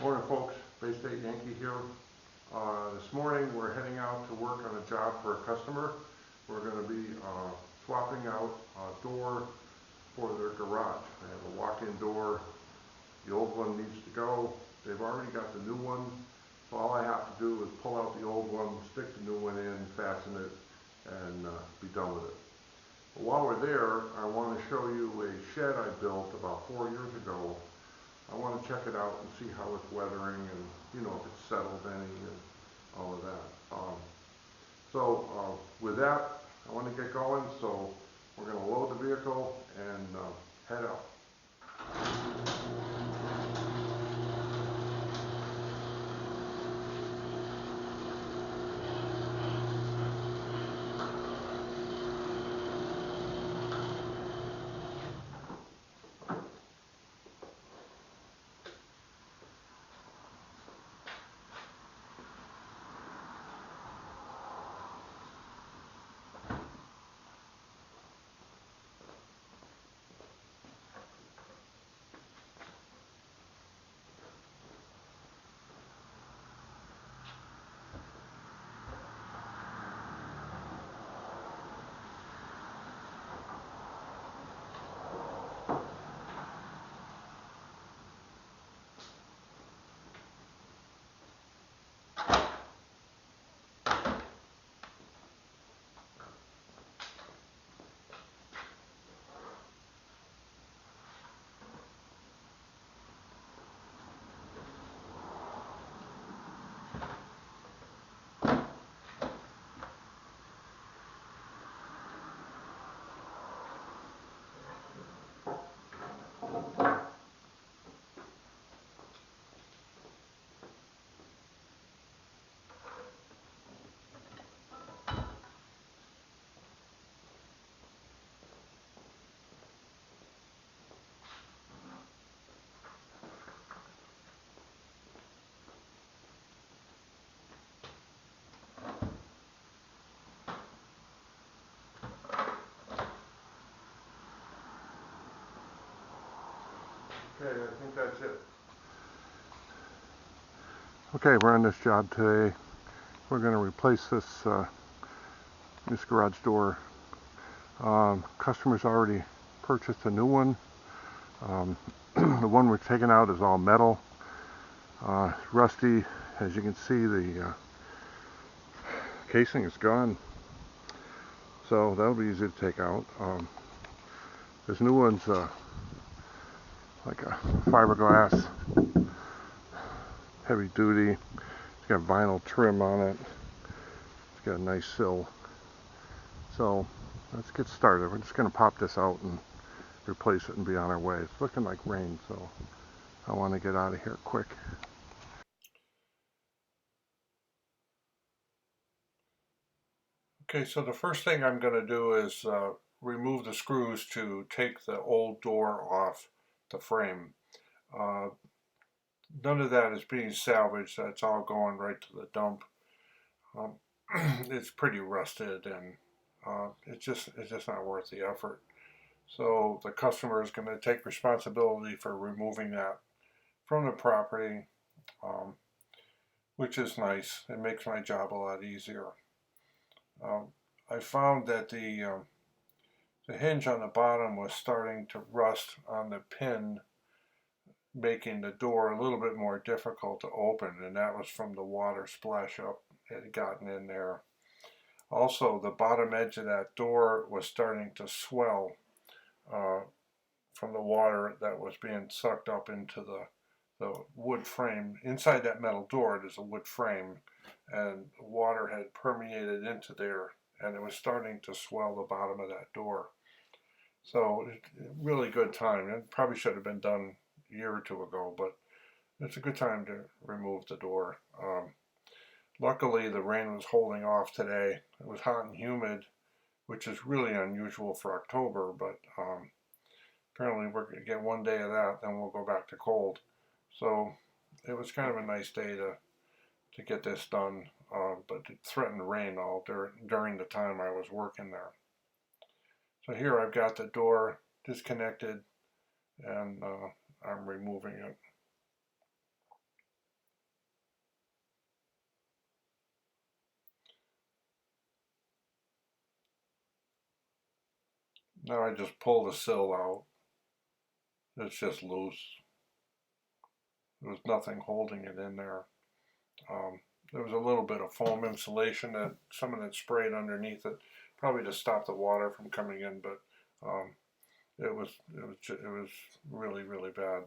Morning folks, Bay State Yankee here. This morning we're heading out to work on a job for a customer. We're going to be swapping out a door for their garage. They have a walk-in door. The old one needs to go. They've already got the new one. So all I have to do is pull out the old one, stick the new one in, fasten it, and be done with it. But while we're there, I want to show you a shed I built about 4 years ago. I want to check it out and see how it's weathering and, if it's settled any and all of that. With that, I want to get going, so we're going to load the vehicle and head out. Okay, I think that's it. Okay, we're on this job today. We're going to replace this garage door. Customer's already purchased a new one. The one we're taking out is all metal. Rusty, as you can see, the casing is gone. So that'll be easy to take out. This new one's like a fiberglass, heavy duty. It's got vinyl trim on it. It's got a nice sill. So let's get started. We're just going to pop this out and replace it and be on our way. It's looking like rain, so I want to get out of here quick. Okay, so the first thing I'm going to do is remove the screws to take the old door off the frame. None of that is being salvaged. That's all going right to the dump. It's pretty rusted, and it's just not worth the effort. So the customer is going to take responsibility for removing that from the property, which is nice. It makes my job a lot easier. I found that the hinge on the bottom was starting to rust on the pin, making the door a little bit more difficult to open, and that was from the water splash up. It had gotten in there. Also, the bottom edge of that door was starting to swell from the water that was being sucked up into the wood frame. Inside that metal door, there's a wood frame, and water had permeated into there, and it was starting to swell the bottom of that door. So, really good time. It probably should have been done a year or two ago, but it's a good time to remove the door. Luckily, the rain was holding off today. It was hot and humid, which is really unusual for October, but apparently we're going to get one day of that, then we'll go back to cold. So it was kind of a nice day to get this done, but it threatened rain all during the time I was working there. So here I've got the door disconnected, and I'm removing it. Now I just pull the sill out. It's just loose. There was nothing holding it in there. There was a little bit of foam insulation that someone had sprayed underneath it, probably to stop the water from coming in, but it was really, really bad.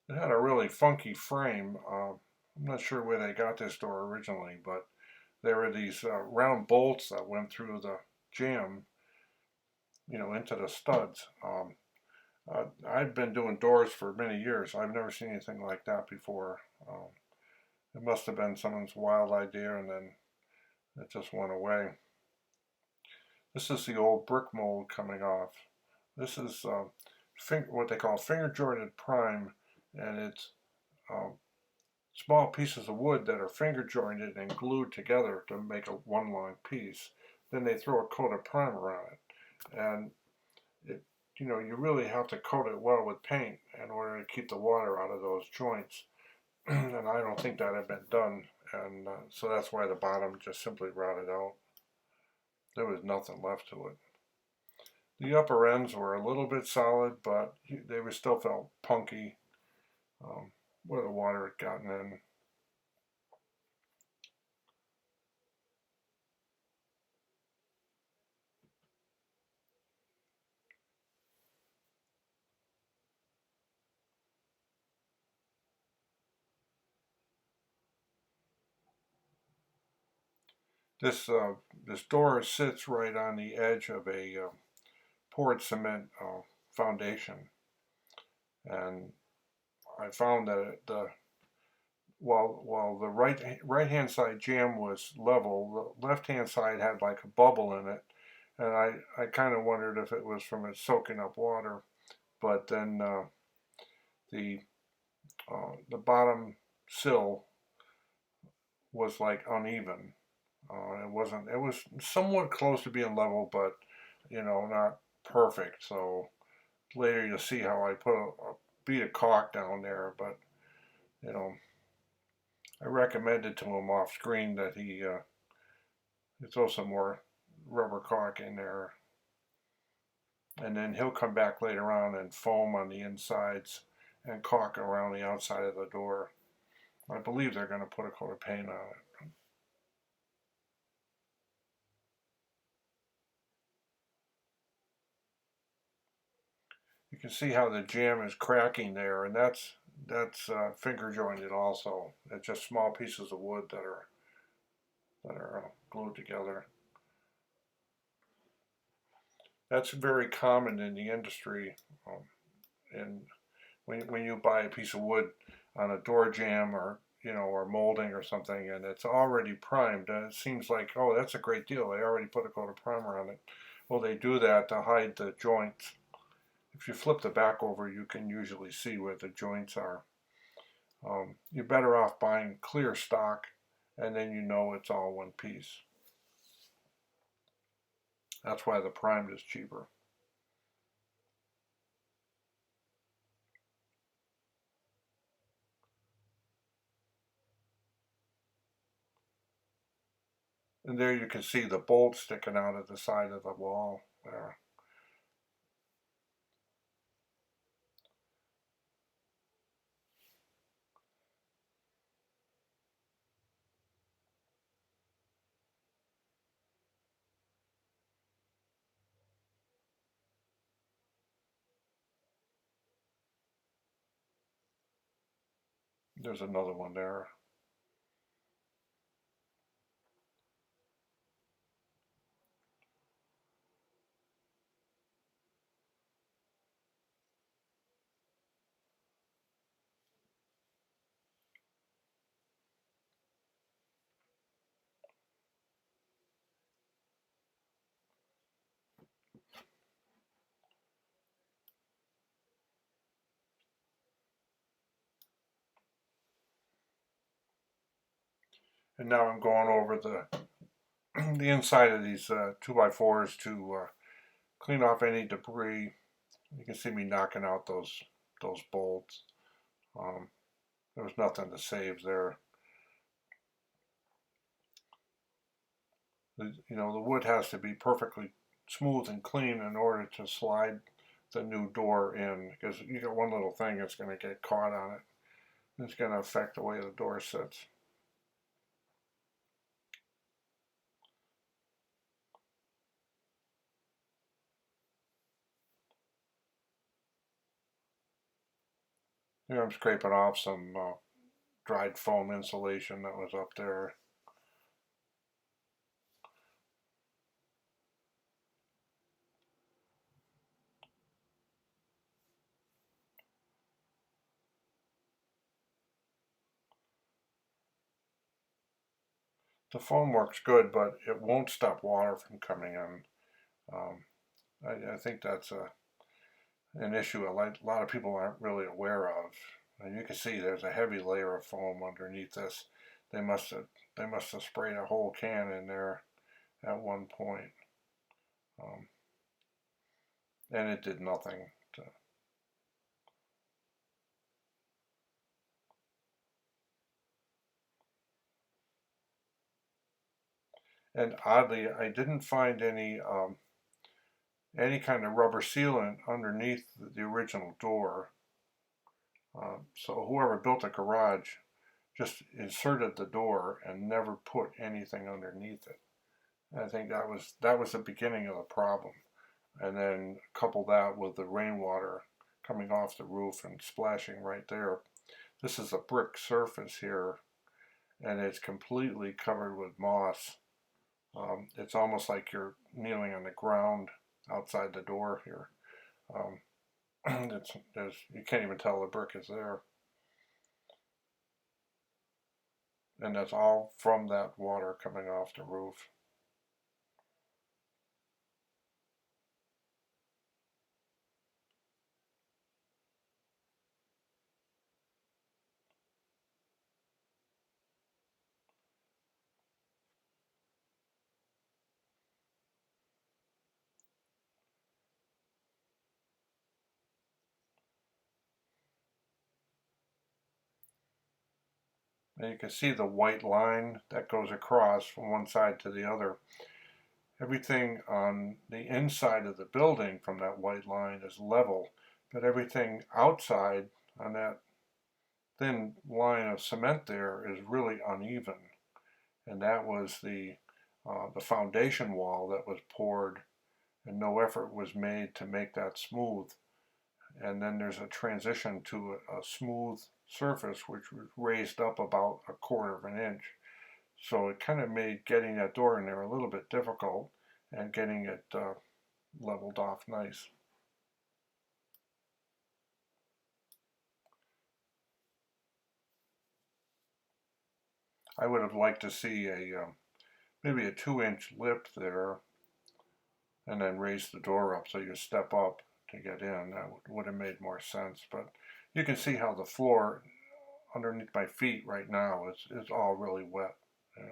It had a really funky frame. I'm not sure where they got this door originally, but there were these round bolts that went through the jamb, into the studs. I've been doing doors for many years. I've never seen anything like that before. It must have been someone's wild idea, and then it just went away. This is the old brick mold coming off. This is what they call finger jointed prime, and it's um, small pieces of wood that are finger jointed and glued together to make a one long piece. Then they throw a coat of primer on it, and you really have to coat it well with paint in order to keep the water out of those joints. And I don't think that had been done, and so that's why the bottom just simply rotted out. There was nothing left to it. The upper ends were a little bit solid, but they were still felt punky um, where the water had gotten in. This door sits right on the edge of a poured cement foundation, and I found that while the right hand side jamb was level, the left hand side had like a bubble in it, and I kind of wondered if it was from it soaking up water. But then the the bottom sill was like uneven. It wasn't. It was somewhat close to being level, but not perfect. So later you'll see how I put a bead of caulk down there, but you know I recommended to him off screen that he throw some more rubber caulk in there, and then he'll come back later on and foam on the insides and caulk around the outside of the door. I believe they're going to put a coat of paint on it. You can see how the jamb is cracking there, and that's finger jointed also. It's just small pieces of wood that are glued together. That's very common in the industry. And when you buy a piece of wood on a door jamb or molding or something, and it's already primed, and it seems like, oh, that's a great deal. They already put a coat of primer on it. Well, they do that to hide the joints. If you flip the back over, you can usually see where the joints are. You're better off buying clear stock, and then it's all one piece. That's why the primed is cheaper. And there you can see the bolt sticking out of the side of the wall there. There's another one there. And now I'm going over the inside of these 2x4s to clean off any debris. You can see me knocking out those bolts. Um, there was nothing to save there. The wood has to be perfectly smooth and clean in order to slide the new door in, because you got one little thing that's going to get caught on it. It's going to affect the way the door sits. Here I'm scraping off some dried foam insulation that was up there. The foam works good, but it won't stop water from coming in. Um, I think that's an issue a lot of people aren't really aware of. And you can see there's a heavy layer of foam underneath this. They must have they must have sprayed a whole can in there at one point, um, and it did nothing. And oddly, I didn't find any kind of rubber sealant underneath the original door. So whoever built the garage just inserted the door and never put anything underneath it. I think that was the beginning of the problem. And then couple that with the rainwater coming off the roof and splashing right there. This is a brick surface here, and it's completely covered with moss. It's almost like you're kneeling on the ground outside the door here. Um, you can't even tell the brick is there, and that's all from that water coming off the roof. And you can see the white line that goes across from one side to the other. Everything on the inside of the building from that white line is level, but everything outside on that thin line of cement there is really uneven. And that was the foundation wall that was poured, and no effort was made to make that smooth. And then there's a transition to a smooth surface which was raised up about a quarter of an inch. So it kind of made getting that door in there a little bit difficult and getting it leveled off nice. I would have liked to see maybe a 2-inch lip there, and then raise the door up so you step up to get in. That would have made more sense. But you can see how the floor underneath my feet right now is all really wet. You know.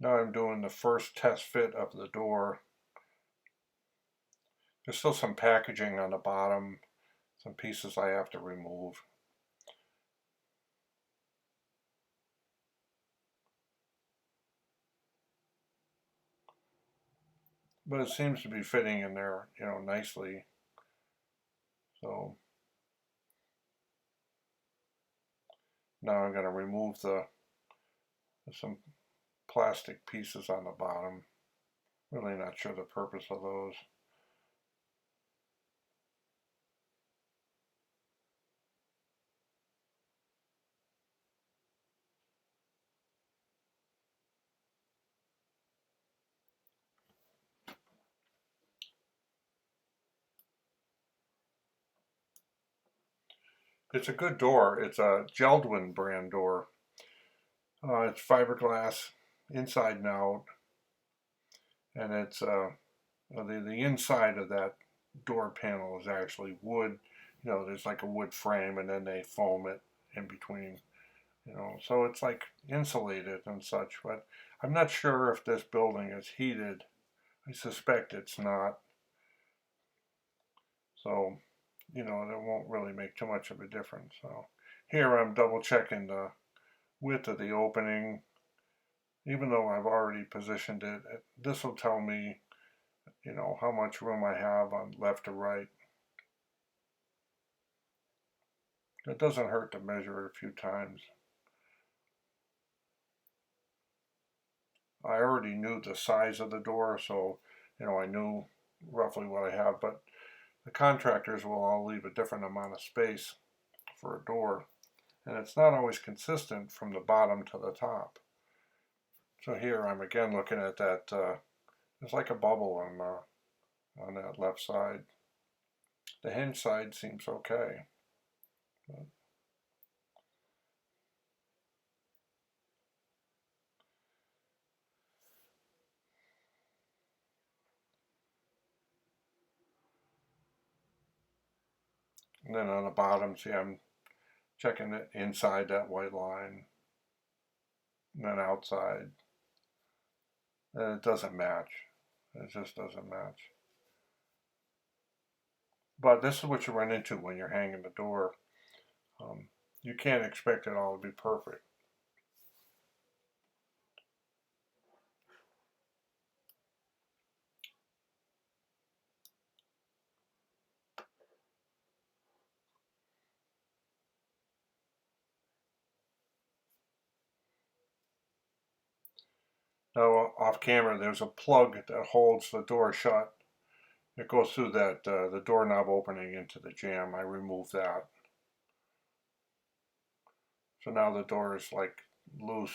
Now I'm doing the first test fit of the door. There's still some packaging on the bottom, some pieces I have to remove. But it seems to be fitting in there, nicely. So now I'm going to remove some plastic pieces on the bottom. Really not sure the purpose of those. It's a good door. It's a Jeldwin brand door. It's fiberglass inside and out, and it's the inside of that door panel is actually wood, there's like a wood frame and then they foam it in between, so it's like insulated and such, but I'm not sure if this building is heated. I suspect it's not. So, that won't really make too much of a difference. So here I'm double checking the width of the opening. Even though I've already positioned it, this will tell me, how much room I have on left to right. It doesn't hurt to measure it a few times. I already knew the size of the door, so, I knew roughly what I have, but the contractors will all leave a different amount of space for a door, and it's not always consistent from the bottom to the top. So here I'm again looking at that, there's like a bubble on that left side. The hinge side seems okay. But and then on the bottom, see, I'm checking it inside that white line, and then outside. And it doesn't match. It just doesn't match. But this is what you run into when you're hanging the door. You can't expect it all to be perfect. Now, off camera, there's a plug that holds the door shut. It goes through that the doorknob opening into the jamb. I removed that. So now the door is like loose,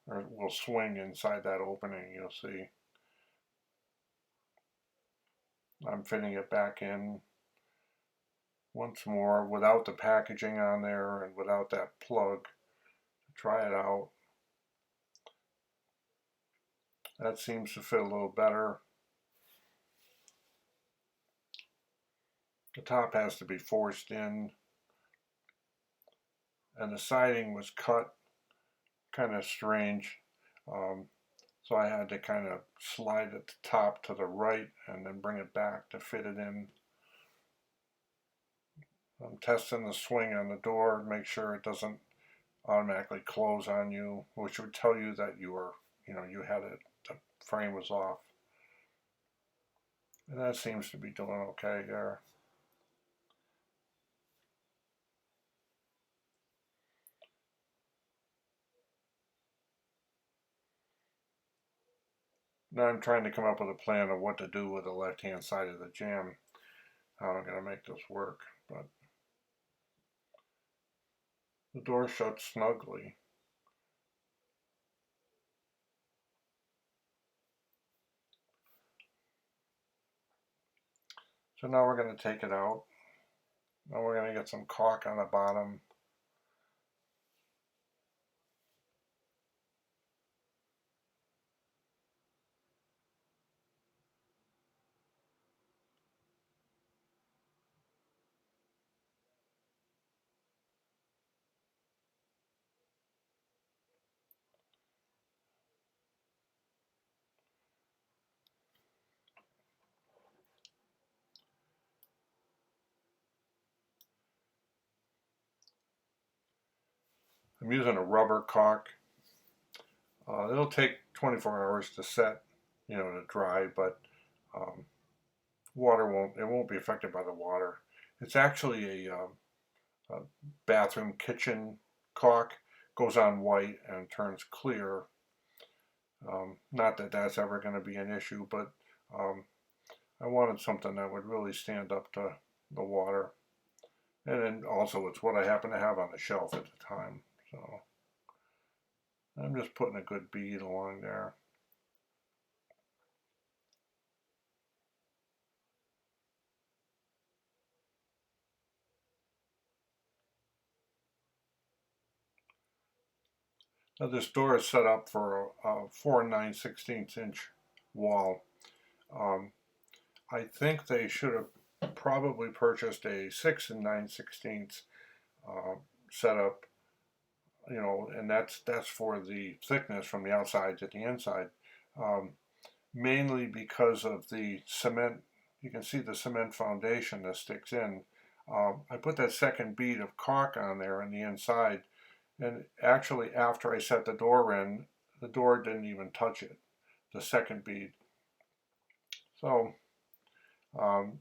or will swing inside that opening, you'll see. I'm fitting it back in once more without the packaging on there and without that plug. Try it out. That seems to fit a little better. The top has to be forced in, and the siding was cut kind of strange. So I had to kind of slide at the top to the right and then bring it back to fit it in. I'm testing the swing on the door to make sure it doesn't automatically close on you, which would tell you that you were, you had it, the frame was off. And that seems to be doing okay there. Now I'm trying to come up with a plan of what to do with the left-hand side of the jamb, how I'm going to make this work. But the door shuts snugly. So now we're going to take it out. Now we're going to get some caulk on the bottom. I'm using a rubber caulk. It'll take 24 hours to set, to dry, but it won't be affected by the water. It's actually a bathroom kitchen caulk, goes on white and turns clear. Not that that's ever going to be an issue, but I wanted something that would really stand up to the water. And then also it's what I happen to have on the shelf at the time. So I'm just putting a good bead along there. Now this door is set up for a 4 9/16 inch wall. I think they should have probably purchased a 6 and 9/16 setup, and that's for the thickness from the outside to the inside, um, mainly because of the cement. You can see the cement foundation that sticks in. I put that second bead of caulk on there on the inside, and actually after I set the door in, the door didn't even touch it, the second bead. So um,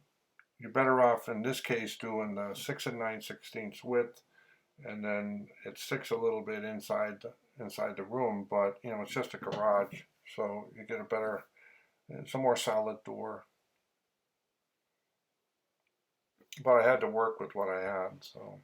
you're better off in this case doing the 6 and 9/16 width, and then it sticks a little bit inside the room, but it's just a garage, so you get a better, it's a more solid door. But I had to work with what I had, so.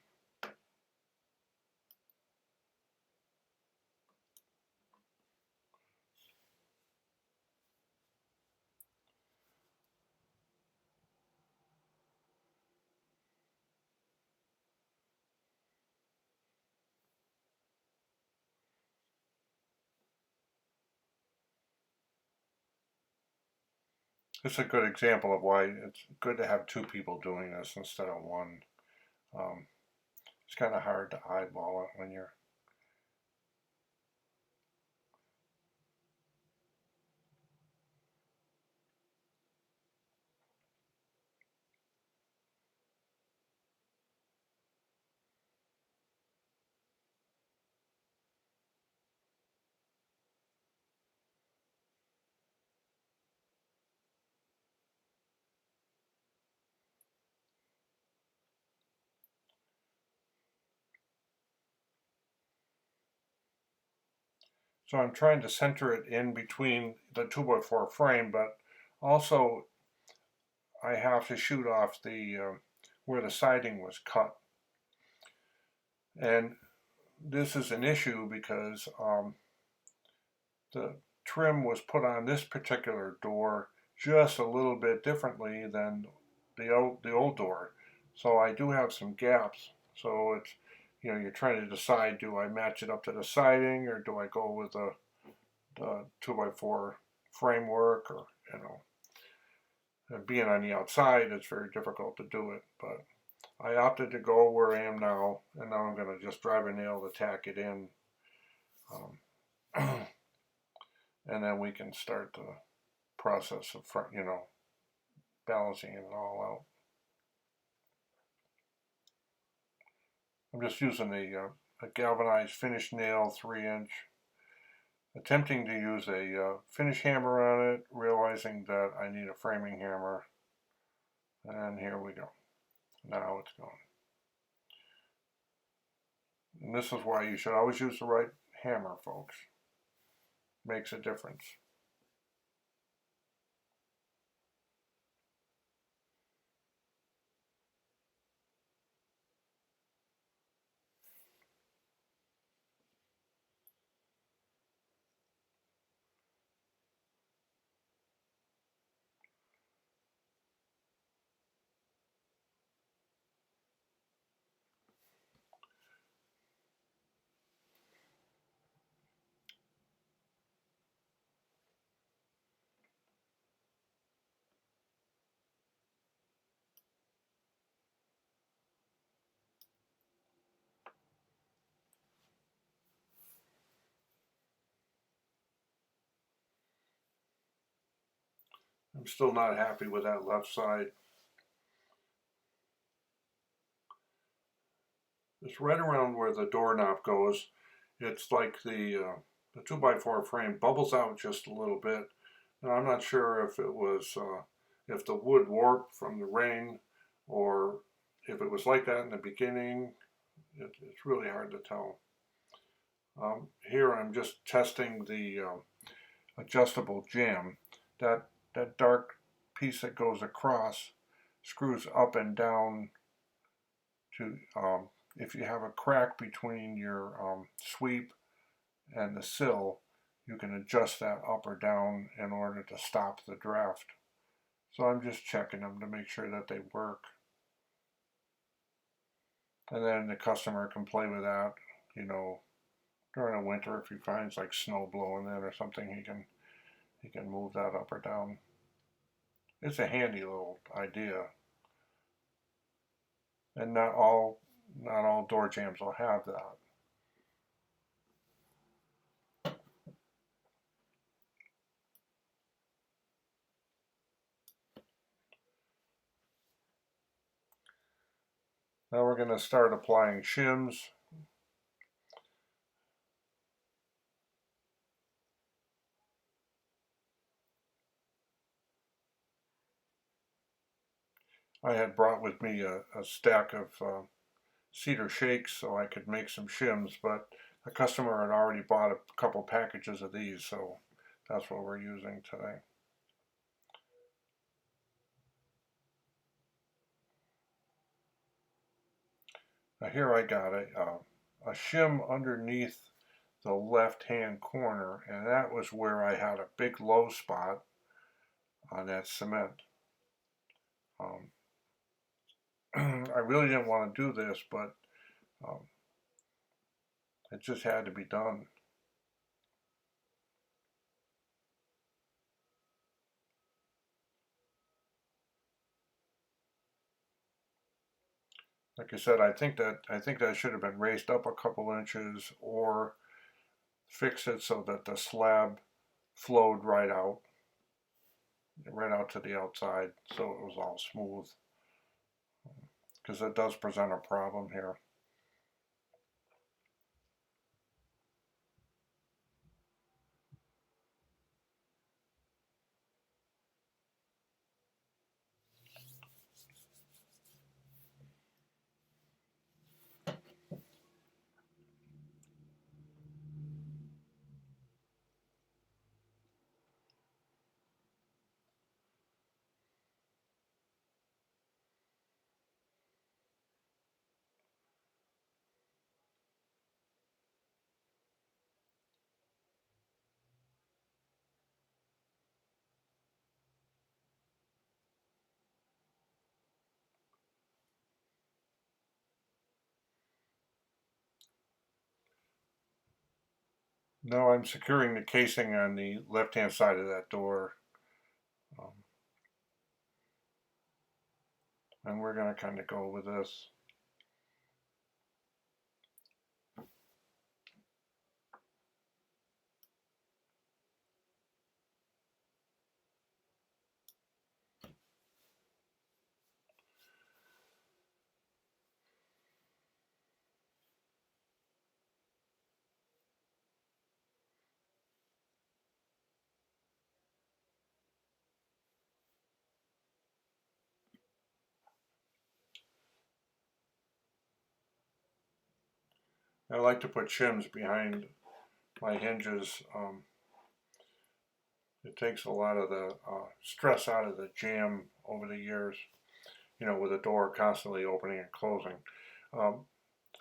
It's a good example of why it's good to have two people doing this instead of one. Um, it's kind of hard to eyeball it when you're. So I'm trying to center it in between the 2x4 frame, but also I have to shoot off the where the siding was cut. And this is an issue because the trim was put on this particular door just a little bit differently than the old door. So I do have some gaps. So it's, you're trying to decide, do I match it up to the siding or do I go with the 2x4 framework, or and being on the outside, it's very difficult to do it. But I opted to go where I am now, and now I'm going to just drive a nail to tack it in. And then we can start the process of, balancing it all out. I'm just using a galvanized finish nail, 3-inch, attempting to use a finish hammer on it, realizing that I need a framing hammer. And here we go. Now it's going. And this is why you should always use the right hammer, folks. Makes a difference. I'm still not happy with that left side. It's right around where the doorknob goes. It's like the 2x4 frame bubbles out just a little bit. Now I'm not sure if it was if the wood warped from the rain, or if it was like that in the beginning. It's really hard to tell. Here I'm just testing the adjustable jamb. That dark piece that goes across screws up and down to, if you have a crack between your sweep and the sill, you can adjust that up or down in order to stop the draft. So I'm just checking them to make sure that they work. And then the customer can play with that, during the winter if he finds like snow blowing in or something, he can move that up or down. It's a handy little idea. and not all door jambs will have that. Now we're going to start applying shims. I had brought with me a stack of cedar shakes so I could make some shims, but a customer had already bought a couple packages of these, so that's what we're using today. Now here I got a shim underneath the left-hand corner, and that was where I had a big low spot on that cement. I really didn't want to do this, but um, it just had to be done. Like I said, I think that should have been raised up a couple inches or fix it so that the slab flowed right out to the outside, so it was all smooth. Because it does present a problem here. Now I'm securing the casing on the left-hand side of that door. Um, and we're going to kind of go with this. I like to put shims behind my hinges. It takes a lot of the stress out of the jam over the years, with the door constantly opening and closing. Um,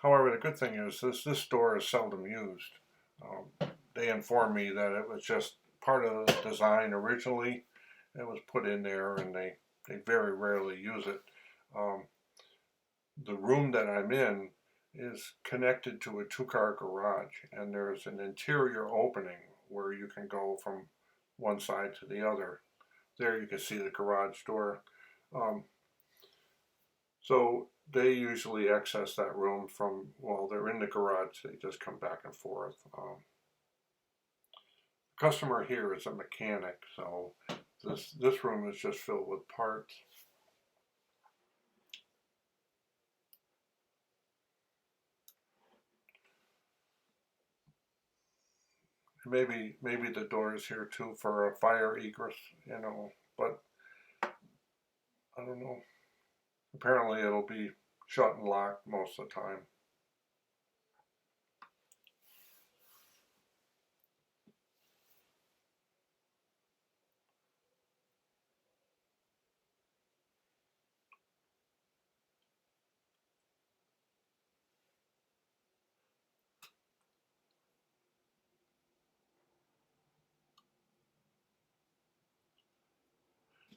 However, the good thing is this door is seldom used. They informed me that it was just part of the design originally. It was put in there, and they very rarely use it. Um, the room that I'm in is connected to a two-car garage, and there's an interior opening where you can go from one side to the other. There you can see the garage door. Um, so they usually access that room from, while they're in the garage, they just come back and forth. The customer here is a mechanic, so this room is just filled with parts. Maybe the door is here too for a fire egress, but I don't know. Apparently it'll be shut and locked most of the time.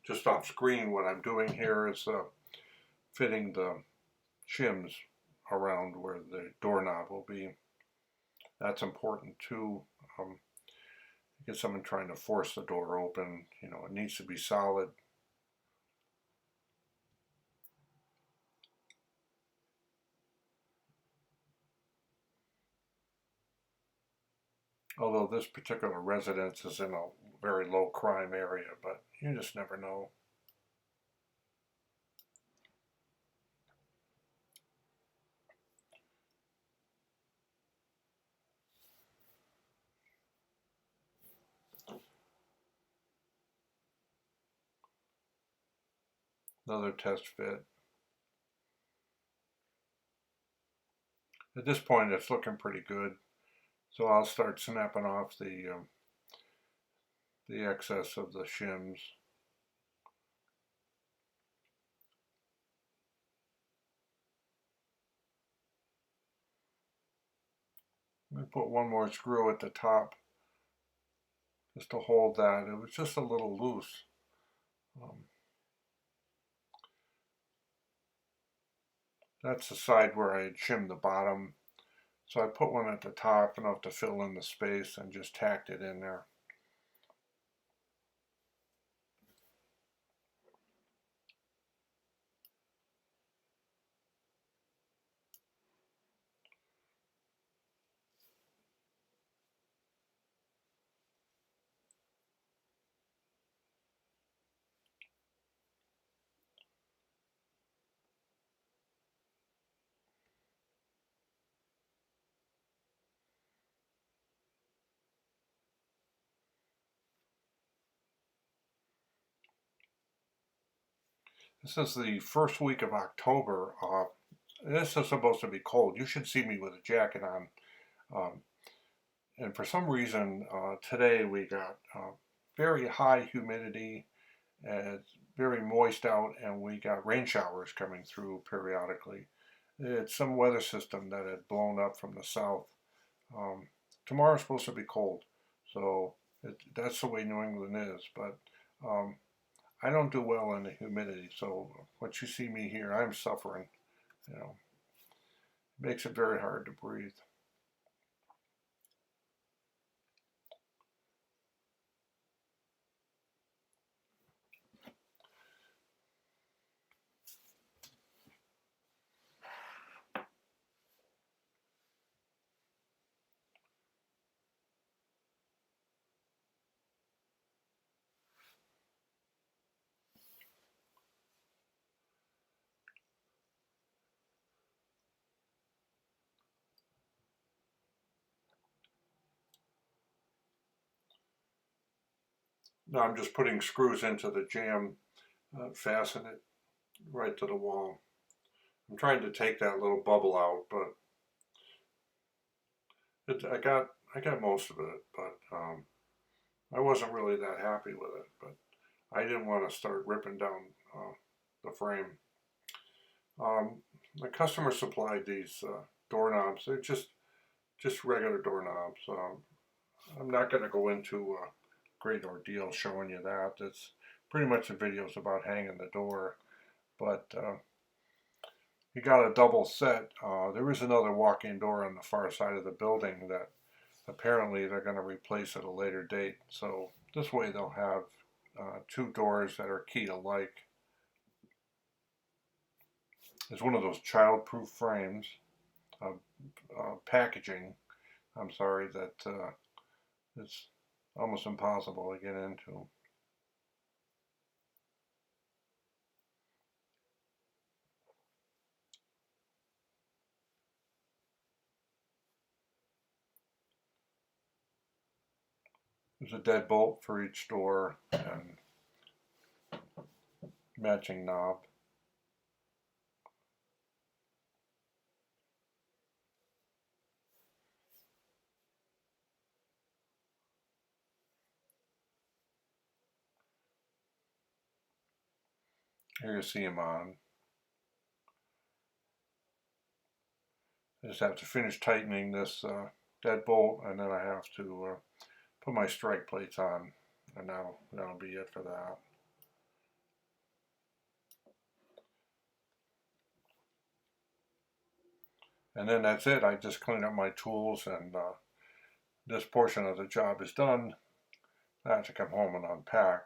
Just off screen, what I'm doing here is fitting the shims around where the doorknob will be. That's important too. Get someone trying to force the door open, it needs to be solid. Although this particular residence is in a very low crime area, but you just never know. Another test fit. At this point, it's looking pretty good, so I'll start snapping off the excess of the shims. I'm going to put one more screw at the top just to hold that. It was just a little loose. That's the side where I had shimmed the bottom. So I put one at the top enough to fill in the space and just tacked it in there. This is the first week of October. This is supposed to be cold. You should see me with a jacket on. Um, and for some reason, today we got very high humidity and it's very moist out, and we got rain showers coming through periodically. It's some weather system that had blown up from the south. Um, Tomorrow's supposed to be cold, so that's the way New England is. But um, I don't do well in the humidity, so once you see me here, I'm suffering. You know, it makes it very hard to breathe. Now I'm just putting screws into the jamb, fasten it right to the wall. I'm trying to take that little bubble out, but I got most of it, but I wasn't really that happy with it. But I didn't want to start ripping down the frame. The customer supplied these doorknobs. They're just regular doorknobs. I'm not going to go into a great ordeal showing you that. It's pretty much the videos about hanging the door, but you got a double set. There is another walk-in door on the far side of the building that apparently they're going to replace at a later date. So this way they'll have two doors that are keyed alike. It's one of those child-proof frames, packaging. I'm sorry that it's almost impossible to get into. There's a deadbolt for each door and matching knob. Here you see them on. I just have to finish tightening this deadbolt, and then I have to put my strike plates on, and that'll be it for that. And then that's it. I just clean up my tools, and this portion of the job is done. I have to come home and unpack.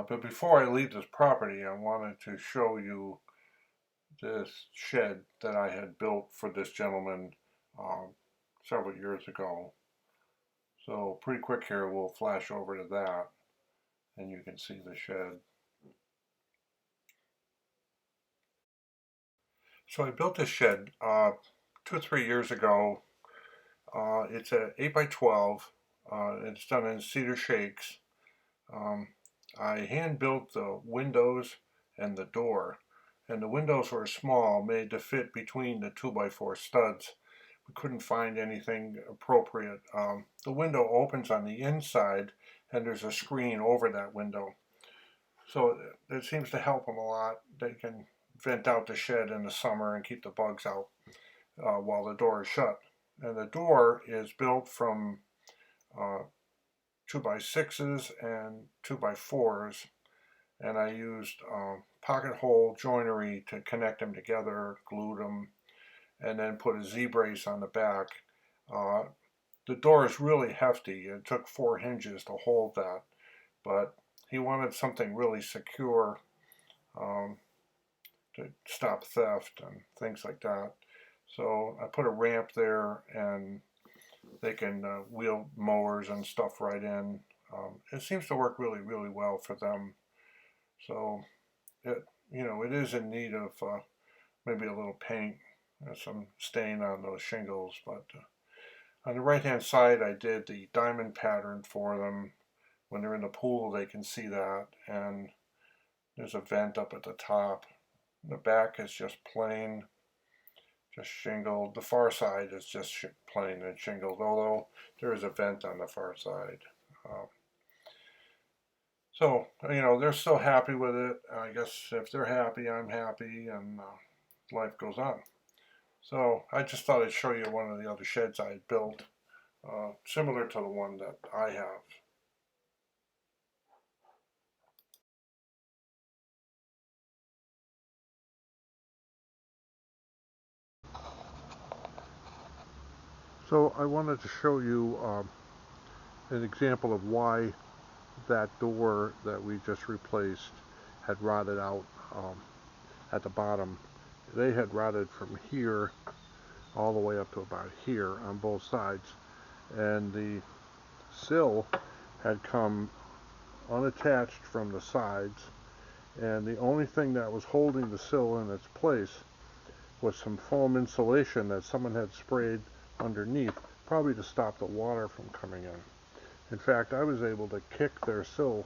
But before I leave this property, I wanted to show you this shed that I had built for this gentleman several years ago. So pretty quick here, we'll flash over to that and you can see the shed. So I built this shed 2 or 3 years ago. It's a 8 by 12. It's done in cedar shakes. Um, I hand built the windows and the door, and the windows were small, made to fit between the 2 by 4 studs. We couldn't find anything appropriate. The window opens on the inside, and there's a screen over that window. So it seems to help them a lot. They can vent out the shed in the summer and keep the bugs out while the door is shut. And the door is built from uh, 2 by 6s and 2 by 4s, and I used pocket hole joinery to connect them together, glued them, and then put a Z-brace on the back. Uh, the door is really hefty. It took 4 hinges to hold that, but he wanted something really secure um, to stop theft and things like that. So I put a ramp there, and they can wheel mowers and stuff right in. It seems to work really, really well for them. So it is in need of maybe a little paint, some stain on those shingles. But on the right-hand side, I did the diamond pattern for them. When they're in the pool, they can see that, and there's a vent up at the top. The back is just plain, just shingled. The far side is just plain and shingled, although there is a vent on the far side. So, they're still happy with it. I guess if they're happy, I'm happy, and life goes on. So, I just thought I'd show you one of the other sheds I had built, similar to the one that I have. So, I wanted to show you an example of why that door that we just replaced had rotted out at the bottom. They had rotted from here all the way up to about here on both sides, and the sill had come unattached from the sides, and the only thing that was holding the sill in its place was some foam insulation that someone had sprayed underneath, probably to stop the water from coming in. In fact, I was able to kick their sill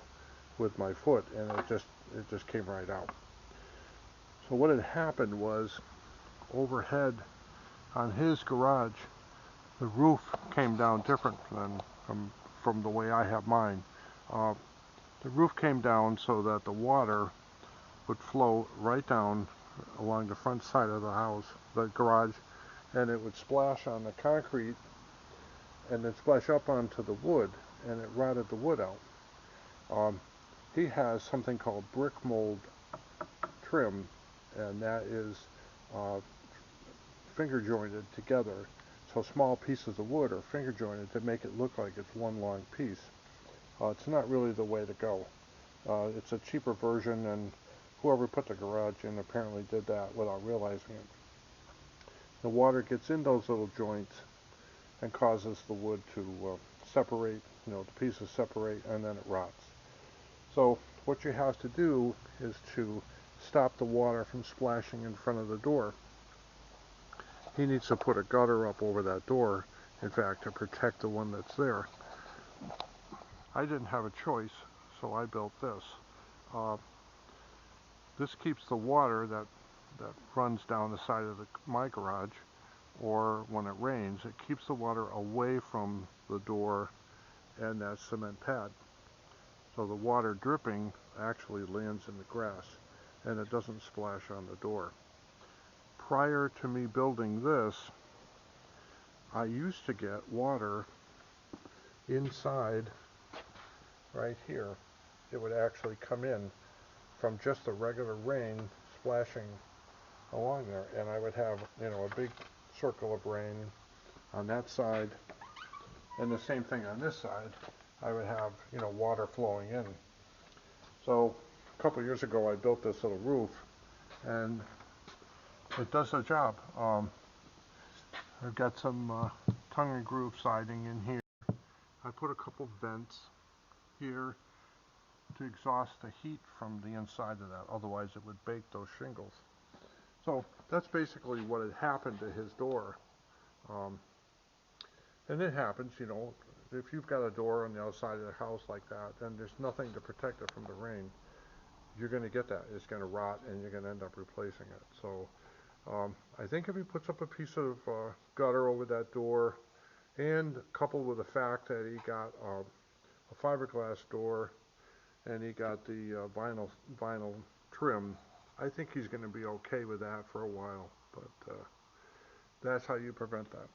with my foot, and it just came right out. So what had happened was, overhead on his garage, the roof came down different than from the way I have mine. Uh, the roof came down so that the water would flow right down along the front side of the house, the garage, and it would splash on the concrete and then splash up onto the wood, and it rotted the wood out. He has something called brick mold trim, and that is uh, finger jointed together. So small pieces of wood are finger jointed to make it look like it's one long piece. It's not really the way to go. It's a cheaper version, and whoever put the garage in apparently did that without realizing it. The water gets in those little joints and causes the wood to separate, the pieces separate, and then it rots. So what you have to do is to stop the water from splashing in front of the door. He needs to put a gutter up over that door, in fact, to protect the one that's there. I didn't have a choice, so I built this. Uh, this keeps the water that runs down the side of my garage, or when it rains, it keeps the water away from the door and that cement pad. So the water dripping actually lands in the grass, and it doesn't splash on the door. Prior to me building this, I used to get water inside right here. It would actually come in from just the regular rain splashing along there, and I would have a big circle of rain on that side, and the same thing on this side. I would have water flowing in. So a couple of years ago, I built this little roof, and it does the job. I've got some tongue and groove siding in here. I put a couple vents here to exhaust the heat from the inside of that, otherwise it would bake those shingles. So that's basically what had happened to his door. And it happens, you know, if you've got a door on the outside of the house like that, then there's nothing to protect it from the rain. You're going to get that. It's going to rot, and you're going to end up replacing it. So I think if he puts up a piece of gutter over that door, and coupled with the fact that he got a fiberglass door and he got the vinyl trim, I think he's going to be okay with that for a while. But that's how you prevent that.